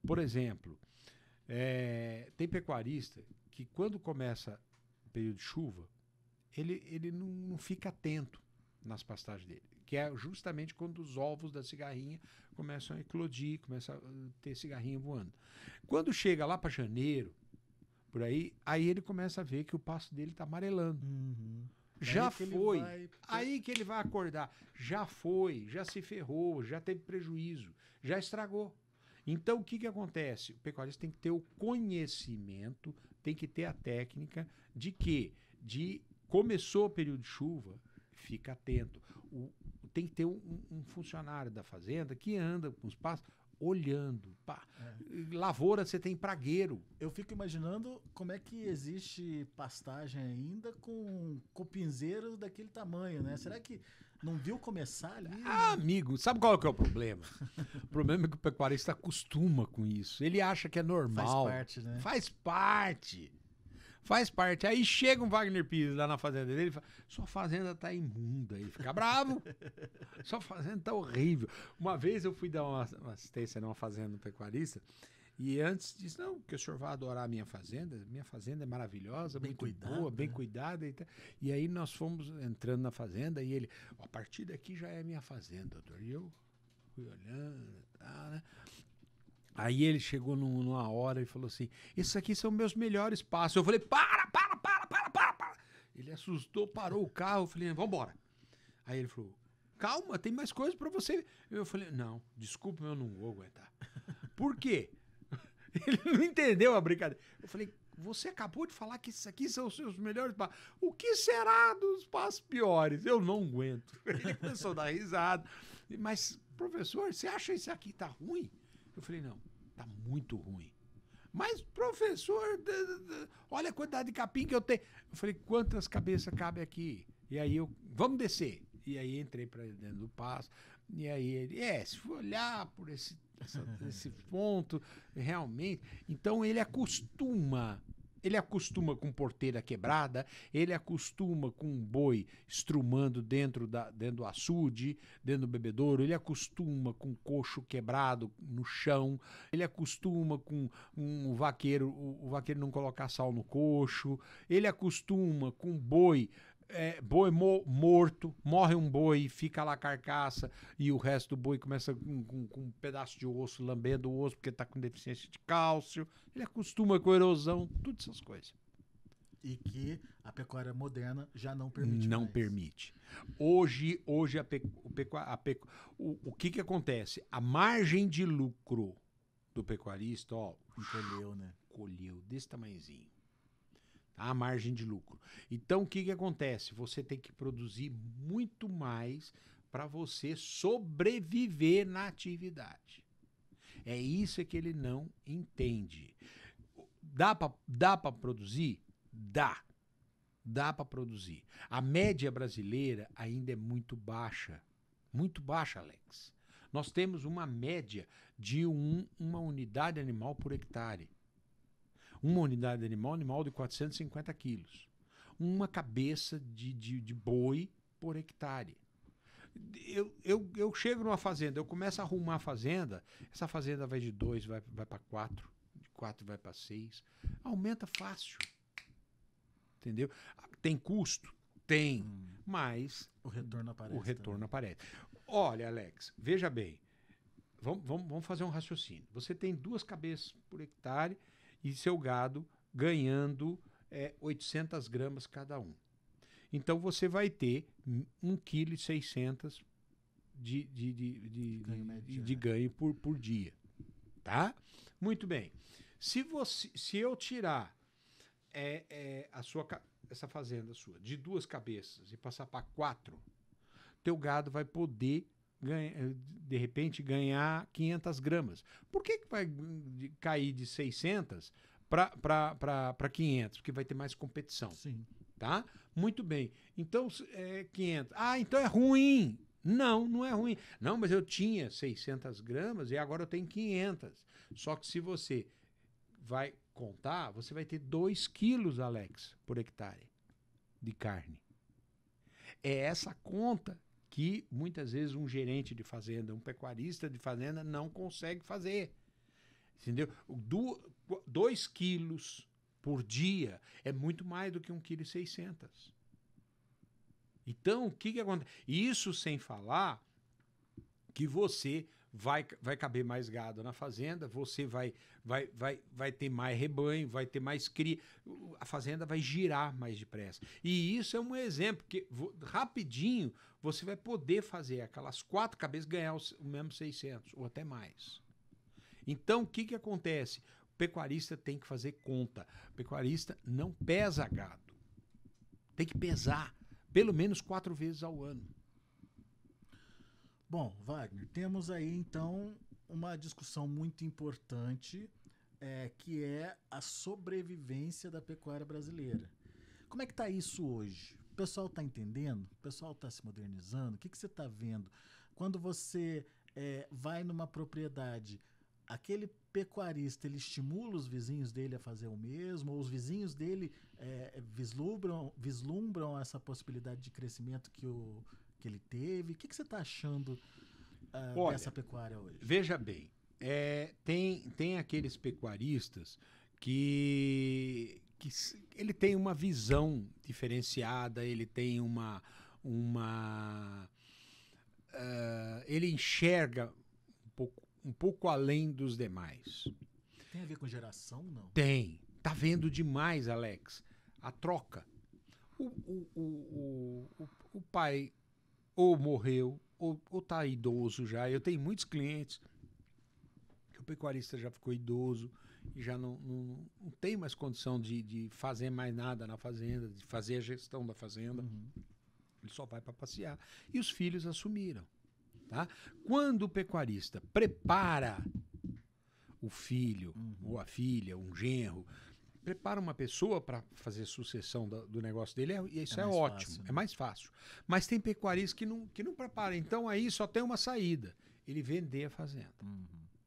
Por exemplo, tem pecuarista que quando começa o período de chuva, ele não fica atento nas pastagens dele, que é justamente quando os ovos da cigarrinha começam a eclodir, começa a ter cigarrinha voando. Quando chega lá para janeiro, por aí ele começa a ver que o pasto dele está amarelando. Uhum. Já foi. Aí que ele vai acordar. Já foi, já se ferrou, já teve prejuízo, já estragou. Então, o que acontece? O pecuarista tem que ter o conhecimento, tem que ter a técnica de que começou o período de chuva, fica atento. Tem que ter um funcionário da fazenda que anda com os pastos olhando. Lavoura, você tem pragueiro. Eu fico imaginando como é que existe pastagem ainda com cupinzeiros daquele tamanho, né? Será que não viu começar ali? Amigo, sabe qual é o problema? O problema é que o pecuarista acostuma com isso. Ele acha que é normal. Faz parte, né? Faz parte. Aí chega um Wagner Pires lá na fazenda dele e fala: sua fazenda tá imunda. Ele fica bravo. Sua fazenda tá horrível. Uma vez eu fui dar uma assistência numa fazenda pecuarista e antes disse: não, que o senhor vai adorar a minha fazenda é maravilhosa, bem muito cuidada, boa, bem cuidada. E aí nós fomos entrando na fazenda e ele: a partir daqui já é minha fazenda, doutor. E eu fui olhando, né? Aí ele chegou numa hora e falou assim: esses aqui são meus melhores passos. Eu falei: para. Ele assustou, parou o carro. Eu falei: vambora. Aí ele falou: calma, tem mais coisas pra você. Eu falei: não, desculpa, eu não vou aguentar. Por quê? Ele não entendeu a brincadeira. Eu falei: você acabou de falar que esses aqui são os seus melhores passos. O que será dos passos piores? Eu não aguento. Ele começou a dar risada. Mas, professor, você acha isso aqui tá ruim? Eu falei: não, tá muito ruim. Mas, professor, olha a quantidade de capim que eu tenho. Eu falei: quantas cabeças cabe aqui? E aí vamos descer. E aí entrei para dentro do pasto. E aí ele, se for olhar por esse ponto, realmente. Então ele acostuma com porteira quebrada, ele acostuma com um boi estrumando dentro do açude, dentro do bebedouro, ele acostuma com coxo quebrado no chão, ele acostuma com o vaqueiro não colocar sal no coxo, ele acostuma com boi morto, morre um boi, fica lá a carcaça e o resto do boi começa com um pedaço de osso, lambendo o osso porque está com deficiência de cálcio. Ele acostuma com erosão, todas essas coisas. E que a pecuária moderna já não permite Não mais. permite. Hoje o que acontece? A margem de lucro do pecuarista, encolheu, né? Colheu desse tamanhozinho. A margem de lucro. Então, o que acontece? Você tem que produzir muito mais para você sobreviver na atividade. É isso que ele não entende. Dá para produzir? Dá. Dá para produzir. A média brasileira ainda é muito baixa. Muito baixa, Alex. Nós temos uma média de uma unidade animal por hectare. Uma unidade animal de 450 quilos. Uma cabeça de boi por hectare. eu chego numa fazenda, eu começo a arrumar a fazenda, essa fazenda vai de 2, vai para 4, de 4 vai para 6, aumenta fácil. Entendeu? Tem custo? Tem, mas O retorno aparece. o retorno aparece. Olha, Alex, veja bem, vamos fazer um raciocínio. Você tem 2 cabeças por hectare e seu gado ganhando 800 gramas cada um. Então você vai ter 1,6 kg de ganho por dia. Tá? Muito bem. Se eu tirar essa fazenda sua de 2 cabeças e passar para 4, teu gado vai poder de repente ganhar 500 gramas. Por que vai cair de 600 para 500? Porque vai ter mais competição. Sim. Tá? Muito bem. Então, 500. Ah, então é ruim. Não, não é ruim. Não, mas eu tinha 600 gramas e agora eu tenho 500. Só que se você vai contar, você vai ter 2 quilos, Alex, por hectare de carne. É essa conta que muitas vezes um gerente de fazenda, um pecuarista de fazenda não consegue fazer. Entendeu? 2 quilos por dia é muito mais do que 1,6 kg. Então, o que acontece? Isso sem falar que você vai caber mais gado na fazenda, você vai ter mais rebanho, vai ter mais cria, a fazenda vai girar mais depressa. E isso é um exemplo, que rapidinho você vai poder fazer aquelas 4 cabeças ganhar o mesmo 600 ou até mais. Então, o que acontece? O pecuarista tem que fazer conta. O pecuarista não pesa gado. Tem que pesar pelo menos 4 vezes ao ano. Bom, Wagner, temos aí então uma discussão muito importante, que é a sobrevivência da pecuária brasileira. Como é que está isso hoje? O pessoal está entendendo? O pessoal está se modernizando? O que você está vendo? Quando você vai numa propriedade, aquele pecuarista, ele estimula os vizinhos dele a fazer o mesmo, ou os vizinhos dele vislumbram essa possibilidade de crescimento que ele teve? O que você está achando dessa pecuária hoje? Veja bem, tem aqueles pecuaristas que ele tem uma visão diferenciada, ele tem ele enxerga um pouco além dos demais. Tem a ver com geração, não? Tem. Tá vendo demais, Alex. A troca. O pai ou morreu, ou tá idoso já. Eu tenho muitos clientes que o pecuarista já ficou idoso e já não tem mais condição de fazer mais nada na fazenda, de fazer a gestão da fazenda. Uhum. Ele só vai para passear. E os filhos assumiram. Tá? Quando o pecuarista prepara o filho ou a filha, um genro, prepara uma pessoa para fazer sucessão do negócio dele, isso é ótimo, fácil, né? É mais fácil. Mas tem pecuarista que não prepara. Então aí só tem uma saída: ele vender a fazenda.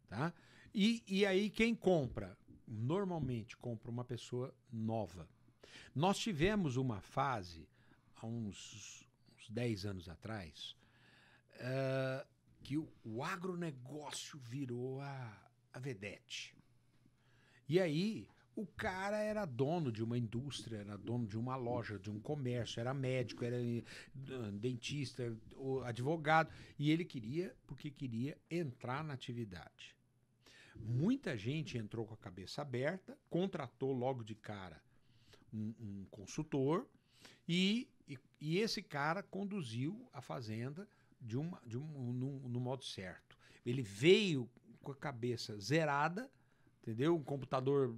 Tá? E aí quem compra? Normalmente compra uma pessoa nova. Nós tivemos uma fase, há uns 10 anos atrás, que o agronegócio virou a vedete. E aí o cara era dono de uma indústria, era dono de uma loja, de um comércio, era médico, era dentista, advogado, e ele queria entrar na atividade. Muita gente entrou com a cabeça aberta, contratou logo de cara um consultor e esse cara conduziu a fazenda no modo certo. Ele veio com a cabeça zerada, entendeu? Um computador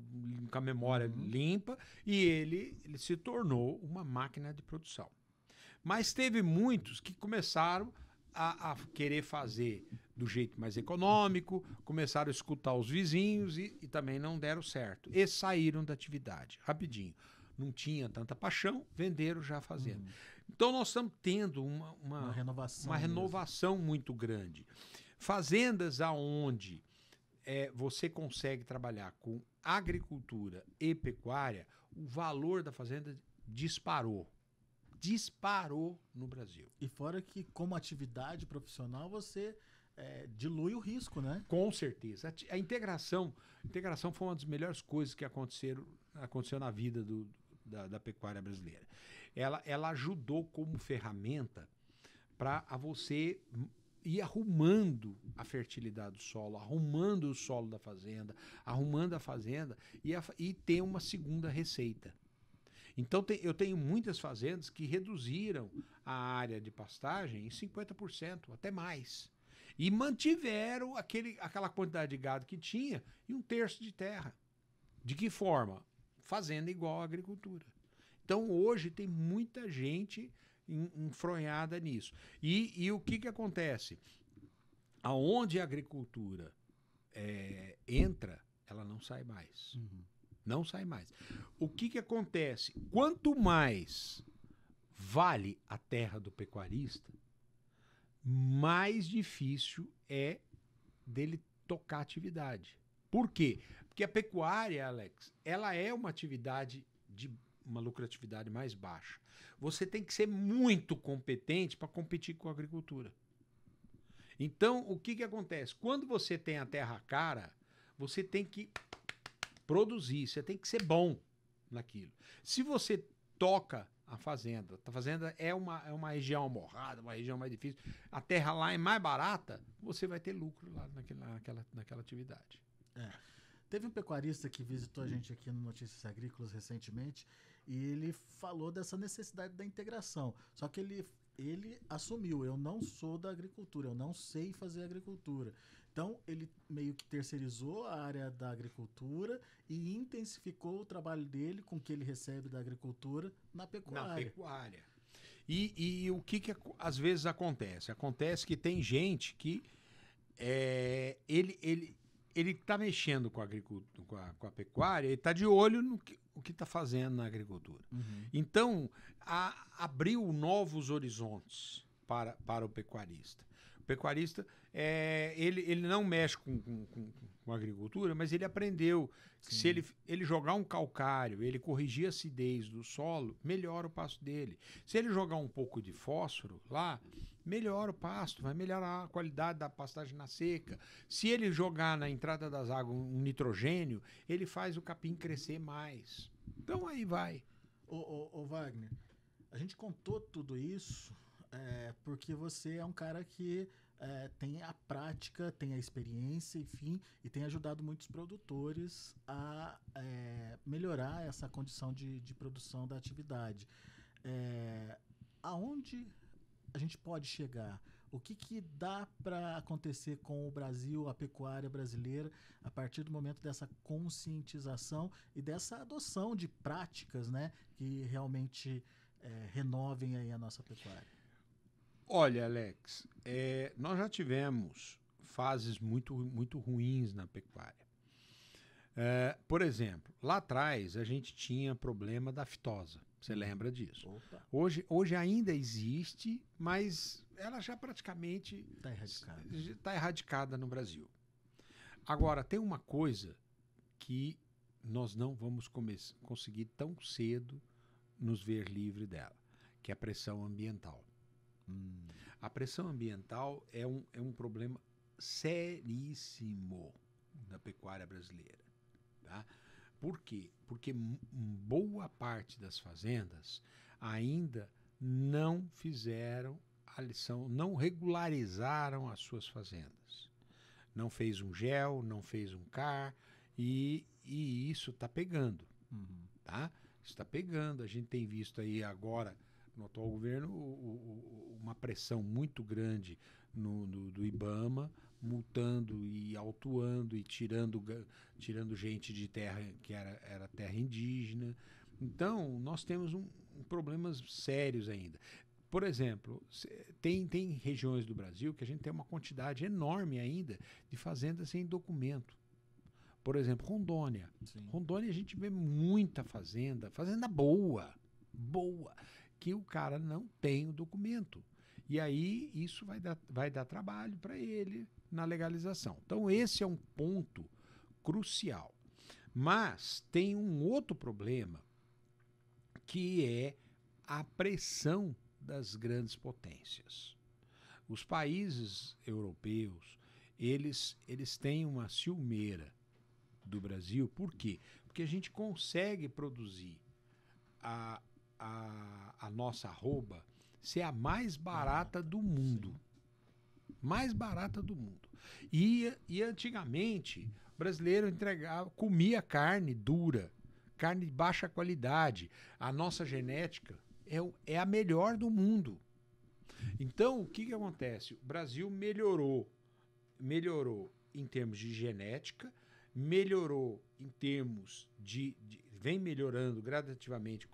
com a memória limpa, e ele se tornou uma máquina de produção. Mas teve muitos que começaram a querer fazer do jeito mais econômico, começaram a escutar os vizinhos e também não deram certo. E saíram da atividade, rapidinho. Não tinha tanta paixão, venderam já fazendo. Então nós estamos tendo uma renovação muito grande. Fazendas aonde você consegue trabalhar com agricultura e pecuária, o valor da fazenda disparou. disparou no Brasil. E fora que, como atividade profissional, você dilui o risco, né? Com certeza. A integração foi uma das melhores coisas que aconteceu na vida da pecuária brasileira. Ela ajudou como ferramenta para você ir arrumando a fertilidade do solo, arrumando o solo da fazenda, arrumando a fazenda e ter uma segunda receita. Então, eu tenho muitas fazendas que reduziram a área de pastagem em 50%, até mais. E mantiveram aquela quantidade de gado que tinha e 1/3 de terra. De que forma? Fazenda igual à agricultura. Então, hoje, tem muita gente enfronhada nisso. E o que acontece? Aonde a agricultura entra, ela não sai mais. Uhum. Não sai mais. O que acontece? Quanto mais vale a terra do pecuarista, mais difícil é dele tocar a atividade. Por quê? Porque a pecuária, Alex, ela é uma atividade de uma lucratividade mais baixa. Você tem que ser muito competente para competir com a agricultura. Então, o que acontece? Quando você tem a terra cara, você tem que produzir, você tem que ser bom naquilo. Se você toca a fazenda é uma região amorrada, uma região mais difícil, a terra lá é mais barata, você vai ter lucro lá naquela atividade. Teve um pecuarista que visitou a gente aqui no Notícias Agrícolas recentemente e ele falou dessa necessidade da integração. Só que ele assumiu, eu não sou da agricultura, eu não sei fazer agricultura. Então, ele meio que terceirizou a área da agricultura e intensificou o trabalho dele com o que ele recebe da agricultura na pecuária. Na pecuária. E o que às vezes acontece? Acontece que tem gente que ele está mexendo com a agricultura, com a pecuária, ele está de olho no que está fazendo na agricultura. Uhum. Então, abriu novos horizontes para o pecuarista. O pecuarista, ele não mexe com a agricultura, mas ele aprendeu que se ele jogar um calcário, ele corrigir a acidez do solo, melhora o pasto dele. Se ele jogar um pouco de fósforo lá, melhora o pasto, vai melhorar a qualidade da pastagem na seca. Se ele jogar na entrada das águas um nitrogênio, ele faz o capim crescer mais. Então aí vai. Ô Wagner, a gente contou tudo isso porque você é um cara que tem a prática, tem a experiência, enfim, e tem ajudado muitos produtores a melhorar essa condição de produção da atividade. Aonde a gente pode chegar? O que dá para acontecer com o Brasil, a pecuária brasileira, a partir do momento dessa conscientização e dessa adoção de práticas, né, que realmente renovem aí a nossa pecuária? Olha, Alex, nós já tivemos fases muito, muito ruins na pecuária. Por exemplo, lá atrás a gente tinha problema da fitosa. Você lembra disso? Opa. Hoje ainda existe, mas ela já praticamente está erradicada no Brasil. Agora, tem uma coisa que nós não vamos conseguir tão cedo nos ver livre dela, que é a pressão ambiental. A pressão ambiental é um problema seríssimo da pecuária brasileira. Tá? Por quê? Porque boa parte das fazendas ainda não fizeram a lição, não regularizaram as suas fazendas. Não fez um GEL, não fez um CAR, e isso está pegando. Uhum. Tá? Está pegando. A gente tem visto aí agora, no atual governo, uma pressão muito grande do IBAMA, multando e autuando e tirando gente de terra que era terra indígena. Então, nós temos problemas sérios ainda. Por exemplo, tem regiões do Brasil que a gente tem uma quantidade enorme ainda de fazendas sem documento. Por exemplo, Rondônia. Sim. Rondônia a gente vê muita fazenda boa, que o cara não tem o documento. E aí isso vai dar trabalho para ele na legalização. Então esse é um ponto crucial. Mas tem um outro problema, que é a pressão das grandes potências. Os países europeus, eles têm uma ciumeira do Brasil. Por quê? Porque a gente consegue produzir a nossa arroba ser a mais barata do mundo. Sim. Mais barata do mundo. E antigamente, o brasileiro comia carne dura, carne de baixa qualidade. A nossa genética é a melhor do mundo. Então, o que acontece? O Brasil melhorou em termos de genética, melhorou em termos vem melhorando gradativamente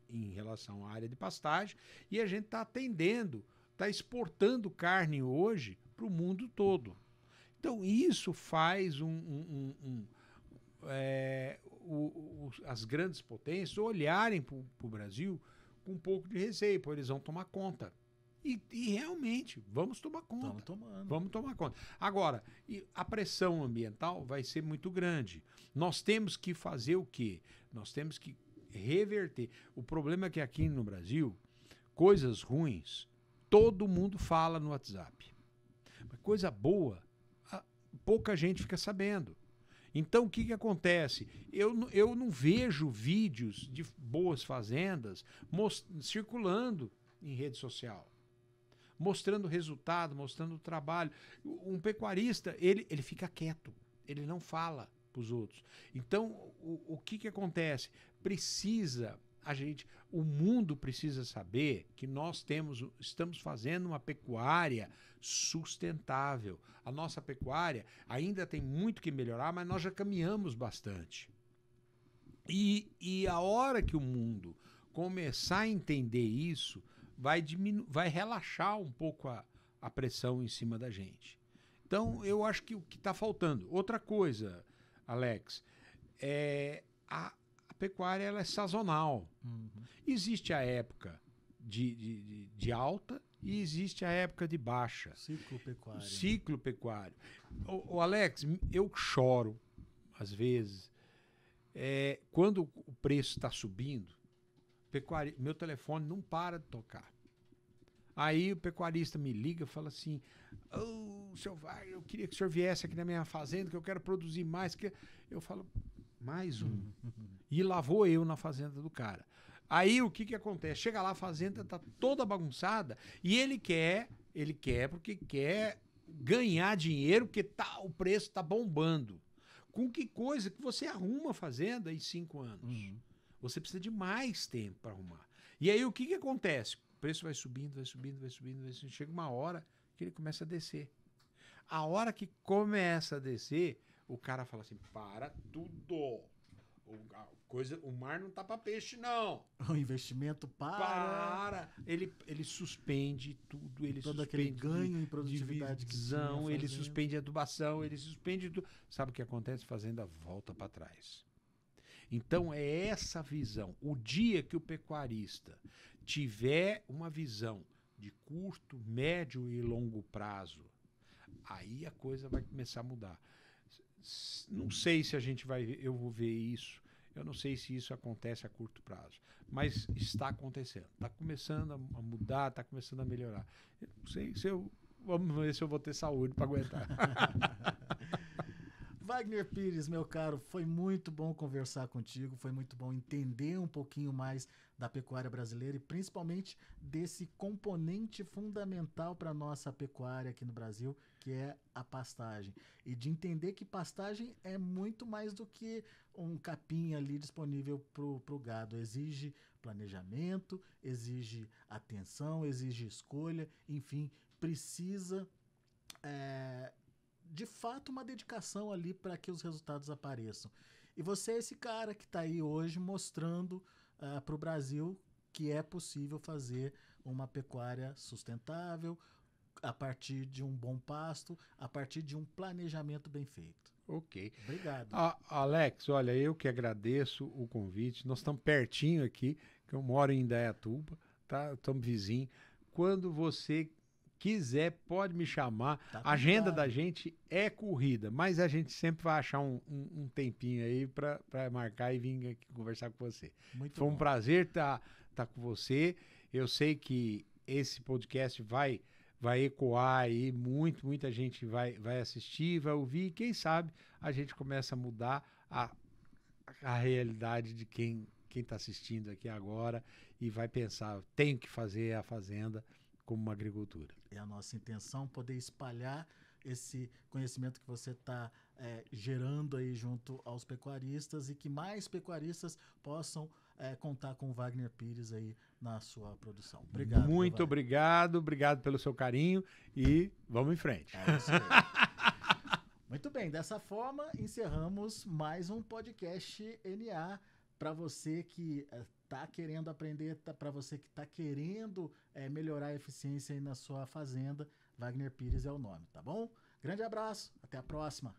em relação à área de pastagem, e a gente está atendendo, está exportando carne hoje para o mundo todo. Então, isso faz as grandes potências olharem para o Brasil com um pouco de receio, porque eles vão tomar conta. E realmente, vamos tomar conta. Vamos tomar conta. Agora, a pressão ambiental vai ser muito grande. Nós temos que fazer o quê? Nós temos que reverter. O problema é que aqui no Brasil, coisas ruins, todo mundo fala no WhatsApp. Mas coisa boa, pouca gente fica sabendo. Então, o que acontece? Eu não vejo vídeos de boas fazendas circulando em rede social, mostrando resultado, mostrando o trabalho. Um pecuarista, ele fica quieto, ele não fala para os outros. Então, o que acontece? O mundo precisa saber que nós estamos fazendo uma pecuária sustentável. A nossa pecuária ainda tem muito que melhorar, mas nós já caminhamos bastante. E a hora que o mundo começar a entender isso, vai relaxar um pouco a pressão em cima da gente. Então, eu acho que o que está faltando. Outra coisa, Alex, a pecuária ela é sazonal. Uhum. Existe a época de alta e existe a época de baixa. Ciclo pecuário. O Alex, eu choro, às vezes, quando o preço está subindo, meu telefone não para de tocar. Aí o pecuarista me liga e fala assim: seu Wagner, eu queria que o senhor viesse aqui na minha fazenda, que eu quero produzir mais. Eu falo, mais um. E lá vou eu na fazenda do cara. Aí o que acontece? Chega lá, a fazenda tá toda bagunçada e ele quer porque quer ganhar dinheiro, porque o preço tá bombando. Com que coisa que você arruma a fazenda em 5 anos? Uhum. Você precisa de mais tempo para arrumar. E aí o que acontece? O preço vai subindo, vai subindo, vai subindo, vai subindo. Chega uma hora que ele começa a descer. A hora que começa a descer, o cara fala assim: para tudo. O mar não tá para peixe, não. O investimento para. Ele suspende tudo. Ele todo suspende aquele ganho em produtividade divisão, ele suspende a adubação, ele suspende tudo. Sabe o que acontece? A fazenda volta para trás. Então, é essa visão. O dia que o pecuarista tiver uma visão de curto, médio e longo prazo, aí a coisa vai começar a mudar. Não sei se eu vou ver isso. Eu não sei se isso acontece a curto prazo. Mas está acontecendo. Está começando a mudar, está começando a melhorar. Eu não sei se vamos ver se eu vou ter saúde para aguentar. Wagner Pires, meu caro, foi muito bom conversar contigo, foi muito bom entender um pouquinho mais da pecuária brasileira e principalmente desse componente fundamental para a nossa pecuária aqui no Brasil, que é a pastagem. E de entender que pastagem é muito mais do que um capim ali disponível para o gado. Exige planejamento, exige atenção, exige escolha, enfim, precisa... de fato, uma dedicação ali para que os resultados apareçam. E você é esse cara que está aí hoje mostrando para o Brasil que é possível fazer uma pecuária sustentável a partir de um bom pasto, a partir de um planejamento bem feito. Ok. Obrigado. Alex, olha, eu que agradeço o convite. Nós estamos pertinho aqui, que eu moro em Indaiatuba, tá? Estamos vizinhos. Quando você quiser, pode me chamar. A agenda da gente é corrida, mas a gente sempre vai achar um tempinho aí para marcar e vir aqui conversar com você. Foi um prazer estar estar com você. Eu sei que esse podcast vai ecoar aí, muita gente vai assistir, vai ouvir, e quem sabe a gente começa a mudar a realidade de quem está assistindo aqui agora e vai pensar, tenho que fazer a fazenda como uma agricultura. É a nossa intenção poder espalhar esse conhecimento que você está gerando aí junto aos pecuaristas e que mais pecuaristas possam contar com o Wagner Pires aí na sua produção. Obrigado. Muito obrigado pelo seu carinho e vamos em frente. É isso aí. Muito bem, dessa forma encerramos mais um podcast NA para você que está querendo aprender, para você que está querendo melhorar a eficiência aí na sua fazenda. Wagner Pires é o nome, tá bom? Grande abraço, até a próxima.